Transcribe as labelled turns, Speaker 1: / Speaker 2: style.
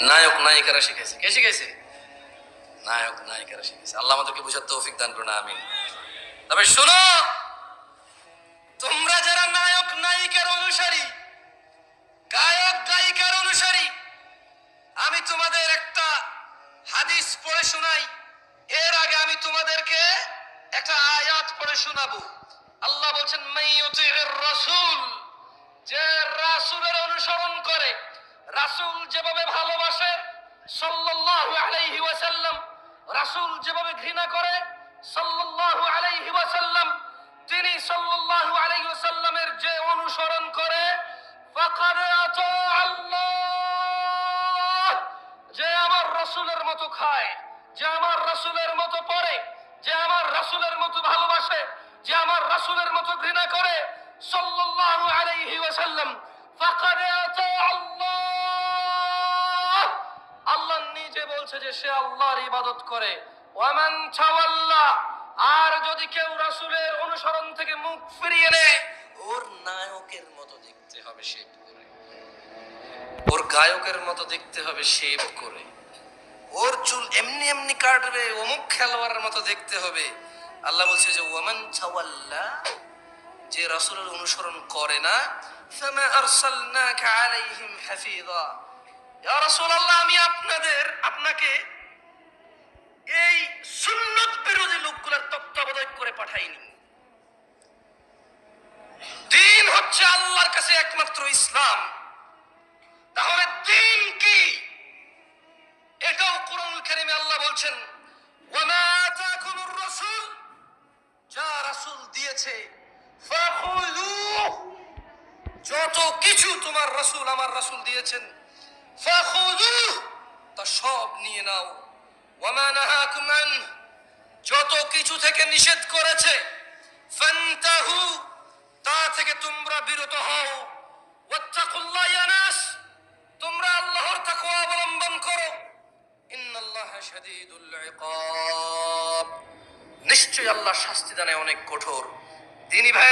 Speaker 1: নায়ক নায়িকারা শিখেছে। কে শিখেছে? নায়ক নায়িকারা শিখেছে। আল্লাহ আমাদেরকে বুঝার তৌফিক দান করুন, আমিন। তবে শোনো, তোমরা যারা নায়ক নায়িকার অনুসারী, গায়ক গায়িকার অনুসারী, আমি তোমাদের একটা হাদিস পড়ে শোনাই। এর আগে আমি তোমাদেরকে একটা আয়াত পড়ে শোনাবো। আল্লাহ বলছেন, মাইয়ুতির রাসূল, যে রাসূলের অনুসরণ করে, রাসূল যেভাবে ভালোবাসে সাল্লাল্লাহু আলাইহি ওয়াসাল্লাম, রাসূল যেভাবে ঘৃণা করে সাল্লাল্লাহু আলাইহি ওয়াসাল্লাম, তিনি সাল্লাল্লাহু আলাইহি ওয়াসাল্লামের যে অনুসরণ করে, ফাকাদ আতা আল্লাহ, যে আমার রাসূলের মতো খায়, যে আমার রাসূলের মতো পড়ে, যে আমার রাসূলের মতো ভালোবাসে, যে আমার রাসূলের মতো ঘৃণা করে সাল্লাল্লাহু আলাইহি ওয়াসাল্লাম, ফাকাদ আতা আল্লাহ, আল্লাহ নিজে বলছে যে সে আল্লাহর ইবাদত করে। ওয়ামান তাওয়াল্লা, আর যদি কেউ রাসূলের অনুসরণ থেকে মুখ ফিরিয়ে নেয়, ওর নায়কের মতো দেখতে হবে শেভ করে, ওর গায়কের মতো দেখতে হবে শেভ করে, ওর চুল এমনি এমনি কাটবে, অমুক খেলোয়াড়ের মতো দেখতে হবে। আল্লাহ বলছে যে ওয়ামান তাওয়াল্লা, যে রাসূলের অনুসরণ করে না, ফামা আরসালনাকা আলাইহিম হাফিযা, ইয়া রাসূলুল্লাহ, আমি আপনাকে এই সুন্নাত বিরোধী লোকগুলোর তত্ত্বাবধায়ক করে পাঠাইনি। দ্বীন হচ্ছে আল্লাহর কাছে একমাত্র ইসলাম। তাহলে দ্বীন কি? এটাও কোরআনুল কারীমে আল্লাহ বলছেন, ওয়ামা আতাকুমুর রাসূল, যা রাসূল দিয়েছে, ফাখুযুহু, যত কিছু তোমার রাসূল আমার রাসূল দিয়েছেন, ফাখুযুহু, তা সব নিয়ে নাও। ওয়ামা নাহাকুম আন, যত কিছু থেকে নিষেধ করেছে, ফান্তাহু, তা থেকে তোমরা বিরত হও। ওয়াত্তাকুল্লাহ ইয়া নাস, তোমরা আল্লাহর তাকওয়া অবলম্বন করো। ইন্নাল্লাহা শাদীদুল ইকাব, নিশ্চয়ই আল্লাহ শাস্তি দানে অনেক কঠোর। তিনি ভাই